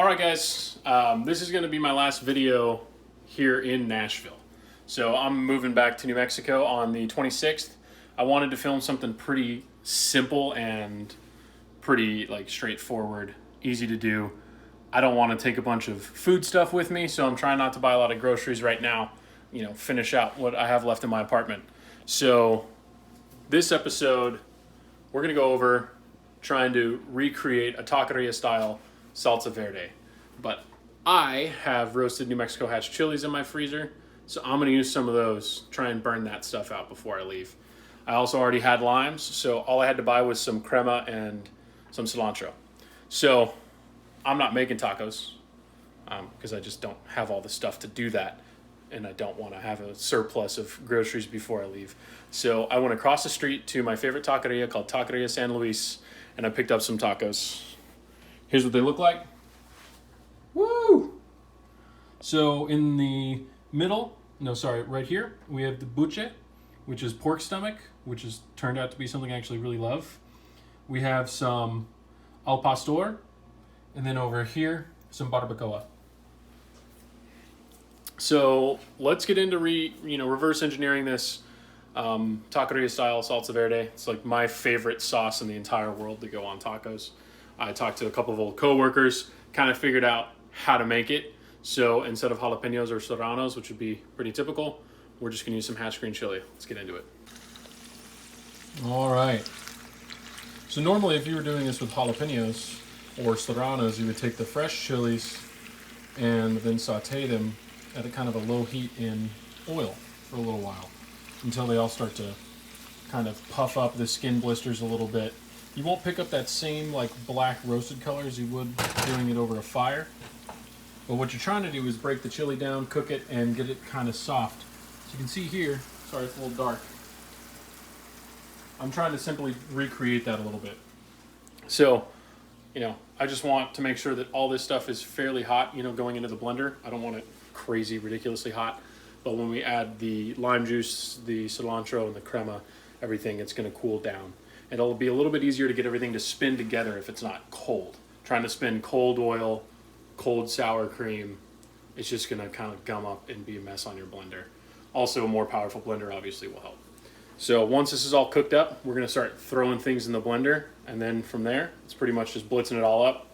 All right, guys, this is going to be my last video here in Nashville. So I'm moving back to New Mexico on the 26th. I wanted to film something pretty simple and pretty straightforward, easy to do. I don't want to take a bunch of food stuff with me, so I'm trying not to buy a lot of groceries right now, finish out what I have left in my apartment. So this episode, we're going to go over trying to recreate a taqueria style Salsa Verde. But I have roasted New Mexico hatch chilies in my freezer, so I'm going to use some of those, try and burn that stuff out before I leave. I also already had limes, so all I had to buy was some crema and some cilantro. So I'm not making tacos because I just don't have all the stuff to do that, and I don't want to have a surplus of groceries before I leave. So I went across the street to my favorite taqueria called Taqueria San Luis, and I picked up some tacos. Here's what they look like. Woo! So in the middle, right here, we have the buche, which is pork stomach, which has turned out to be something I actually really love. We have some al pastor, and then over here, some barbacoa. So let's get into reverse engineering this taqueria style salsa verde. It's like my favorite sauce in the entire world to go on tacos. I talked to a couple of old coworkers, kind of figured out how to make it. So instead of jalapenos or serranos, which would be pretty typical, we're just going to use some hatch green chili. Let's get into it. All right. So normally if you were doing this with jalapenos or serranos, you would take the fresh chilies and then saute them at a kind of a low heat in oil for a little while until they all start to kind of puff up the skin blisters a little bit. You won't pick up that same black roasted color as you would doing it over a fire. But what you're trying to do is break the chili down, cook it, and get it kind of soft. So you can see here, sorry it's a little dark. I'm trying to simply recreate that a little bit. So, I just want to make sure that all this stuff is fairly hot, going into the blender. I don't want it crazy, ridiculously hot. But when we add the lime juice, the cilantro, and the crema, everything, it's going to cool down. And it'll be a little bit easier to get everything to spin together if it's not cold. Trying to spin cold oil, cold sour cream, it's just going to kind of gum up and be a mess on your blender. Also, a more powerful blender obviously will help. So once this is all cooked up, we're going to start throwing things in the blender. And then from there, it's pretty much just blitzing it all up.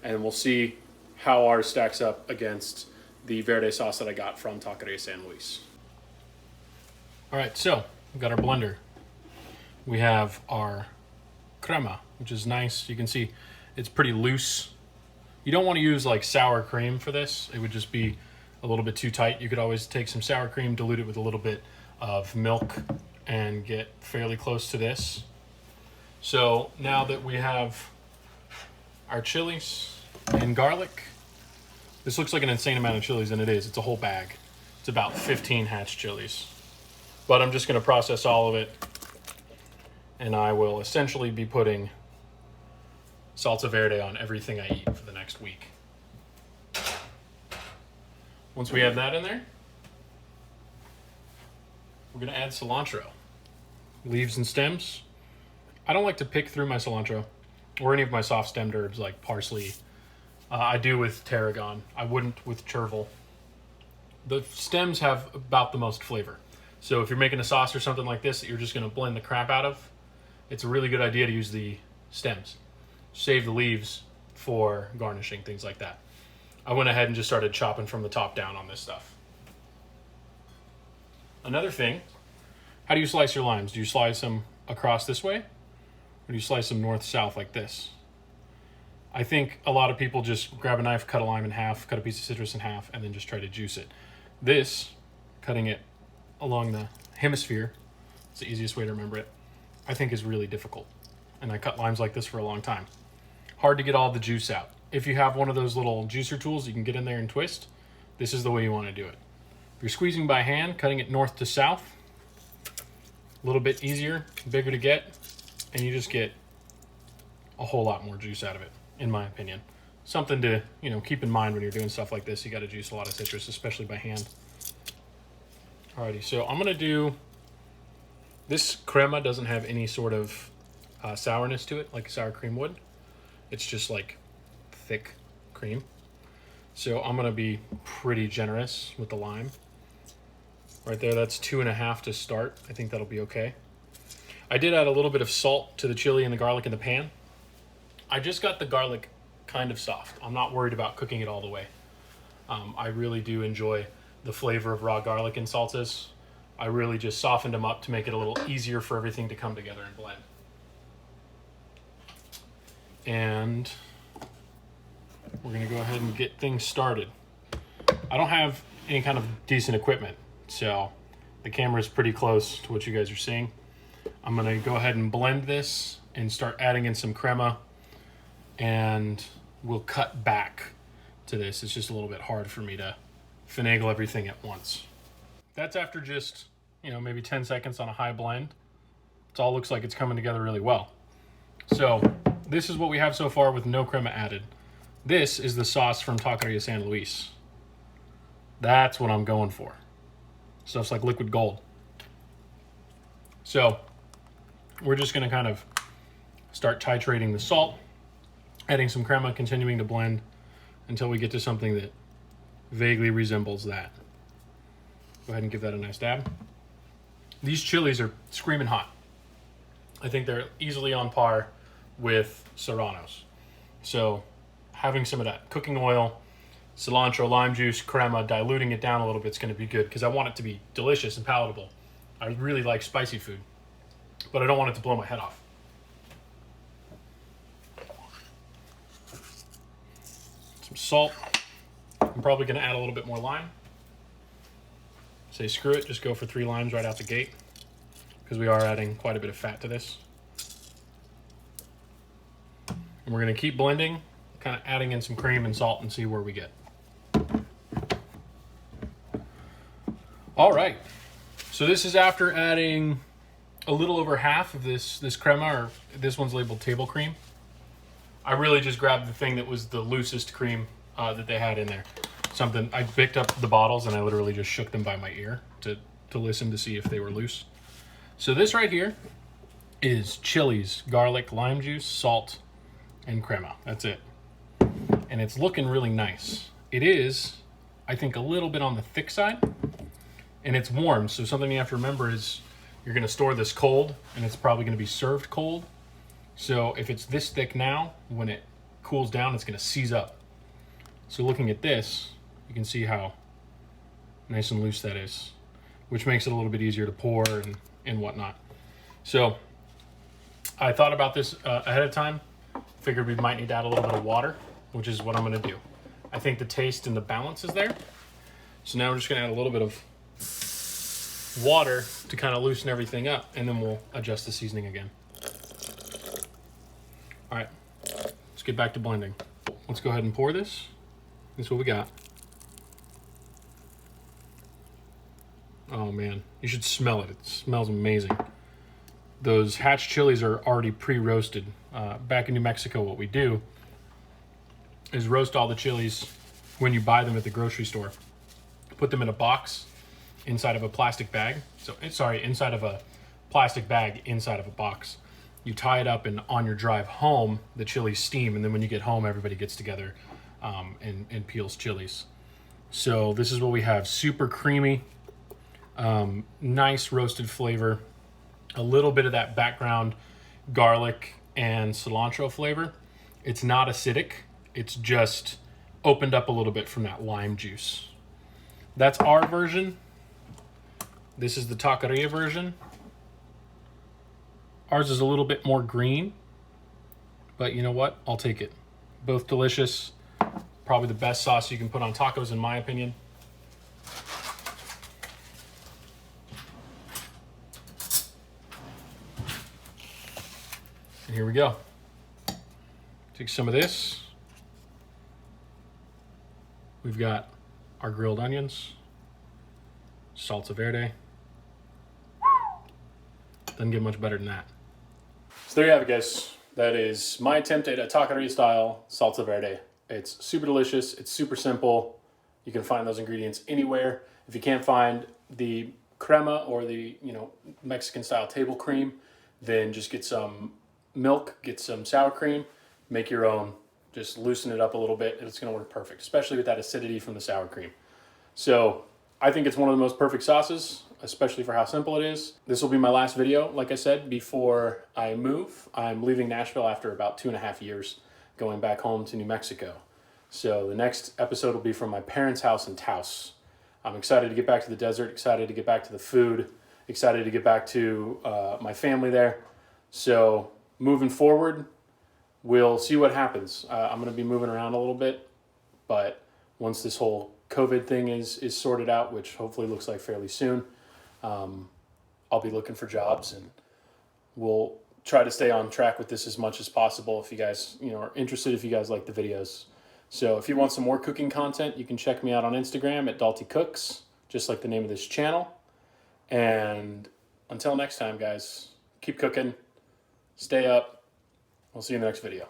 And we'll see how ours stacks up against the verde sauce that I got from Taqueria San Luis. All right, so we've got our blender. We have our crema, which is nice. You can see it's pretty loose. You don't want to use sour cream for this. It would just be a little bit too tight. You could always take some sour cream, dilute it with a little bit of milk, and get fairly close to this. So now that we have our chilies and garlic, this looks like an insane amount of chilies, and it is. It's a whole bag. It's about 15 hatch chilies. But I'm just going to process all of it, and I will essentially be putting salsa verde on everything I eat for the next week. Once we have that in there, we're going to add cilantro. Leaves and stems. I don't like to pick through my cilantro or any of my soft stemmed herbs like parsley. I do with tarragon. I wouldn't with chervil. The stems have about the most flavor. So if you're making a sauce or something like this that you're just going to blend the crap out of, it's a really good idea to use the stems. Save the leaves for garnishing, things like that. I went ahead and just started chopping from the top down on this stuff. Another thing, how do you slice your limes? Do you slice them across this way? Or do you slice them north-south like this? I think a lot of people just grab a knife, cut a lime in half, cut a piece of citrus in half, and then just try to juice it. This, cutting it along the hemisphere, it's the easiest way to remember it, I think is really difficult. And I cut limes like this for a long time. Hard to get all the juice out. If you have one of those little juicer tools you can get in there and twist, this is the way you want to do it. If you're squeezing by hand, cutting it north to south, a little bit easier, bigger to get, and you just get a whole lot more juice out of it, in my opinion. Something to keep in mind when you're doing stuff like this. You got to juice a lot of citrus, especially by hand. Alrighty, so I'm going to do, this crema doesn't have any sort of sourness to it like sour cream would. It's just like thick cream. So I'm gonna be pretty generous with the lime. Right there, that's 2.5 to start. I think that'll be okay. I did add a little bit of salt to the chili and the garlic in the pan. I just got the garlic kind of soft. I'm not worried about cooking it all the way. I really do enjoy the flavor of raw garlic in salsas. I really just softened them up to make it a little easier for everything to come together and blend. And we're gonna go ahead and get things started. I don't have any kind of decent equipment, so the camera is pretty close to what you guys are seeing. I'm gonna go ahead and blend this and start adding in some crema, and we'll cut back to this. It's just a little bit hard for me to finagle everything at once. That's after just, maybe 10 seconds on a high blend. It all looks like it's coming together really well. So this is what we have so far with no crema added. This is the sauce from Taqueria San Luis. That's what I'm going for. Stuff's like liquid gold. So we're just gonna kind of start titrating the salt, adding some crema, continuing to blend until we get to something that vaguely resembles that. Go ahead and give that a nice dab. These chilies are screaming hot. I think they're easily on par with Serranos. So having some of that cooking oil, cilantro, lime juice, crema, diluting it down a little bit is going to be good because I want it to be delicious and palatable. I really like spicy food, but I don't want it to blow my head off. Some salt. I'm probably going to add a little bit more lime. Say screw it, just go for 3 limes right out the gate because we are adding quite a bit of fat to this. And we're going to keep blending, kind of adding in some cream and salt and see where we get. All right, so this is after adding a little over half of this crema, or this one's labeled table cream. I really just grabbed the thing that was the loosest cream that they had in there. Something, I picked up the bottles and I literally just shook them by my ear to listen to see if they were loose. So this right here is chilies, garlic, lime juice, salt, and crema. That's it. And it's looking really nice. It is, I think, a little bit on the thick side, and it's warm. So something you have to remember is you're gonna store this cold, and it's probably gonna be served cold. So if it's this thick now, when it cools down, it's gonna seize up. So looking at this, you can see how nice and loose that is, which makes it a little bit easier to pour and whatnot. So I thought about this ahead of time, figured we might need to add a little bit of water, which is what I'm gonna do. I think the taste and the balance is there. So now we're just gonna add a little bit of water to kind of loosen everything up, and then we'll adjust the seasoning again. All right, let's get back to blending. Let's go ahead and pour this. This is what we got. Oh man, you should smell it. It smells amazing. Those hatch chilies are already pre-roasted. Back in New Mexico, what we do is roast all the chilies when you buy them at the grocery store. Put them in a box inside of a plastic bag. Inside of a plastic bag inside of a box. You tie it up, and on your drive home, the chilies steam, and then when you get home, everybody gets together and peels chilies. So this is what we have. Super creamy, nice roasted flavor, a little bit of that background garlic and cilantro flavor. It's not acidic. It's just opened up a little bit from that lime juice. That's our version. This is the Taqueria version. Ours is a little bit more green, but you know what? I'll take it. Both delicious. Probably the best sauce you can put on tacos, in my opinion. And here we go. Take some of this. We've got our grilled onions, Salsa Verde. Doesn't get much better than that. So there you have it, guys. That is my attempt at a taqueria style Salsa Verde. It's super delicious. It's super simple. You can find those ingredients anywhere. If you can't find the crema or the Mexican style table cream, then just get some milk, get some sour cream, make your own just loosen it up a little bit, and it's going to work perfect, especially with that acidity from the sour cream. So I think it's one of the most perfect sauces, especially for how simple it is. This will be my last video, like I said, before I move. I'm leaving Nashville after about 2.5 years, going back home to New Mexico. So the next episode will be from my parents' house in Taos. I'm excited to get back to the desert, excited to get back to the food, excited to get back to my family there. So moving forward, we'll see what happens. I'm going to be moving around a little bit, but once this whole COVID thing is sorted out, which hopefully looks like fairly soon, I'll be looking for jobs, and we'll try to stay on track with this as much as possible if you guys are interested, if you guys like the videos. So if you want some more cooking content, you can check me out on Instagram at Dalty Cooks, just like the name of this channel. And until next time, guys, keep cooking, stay up. We'll see you in the next video.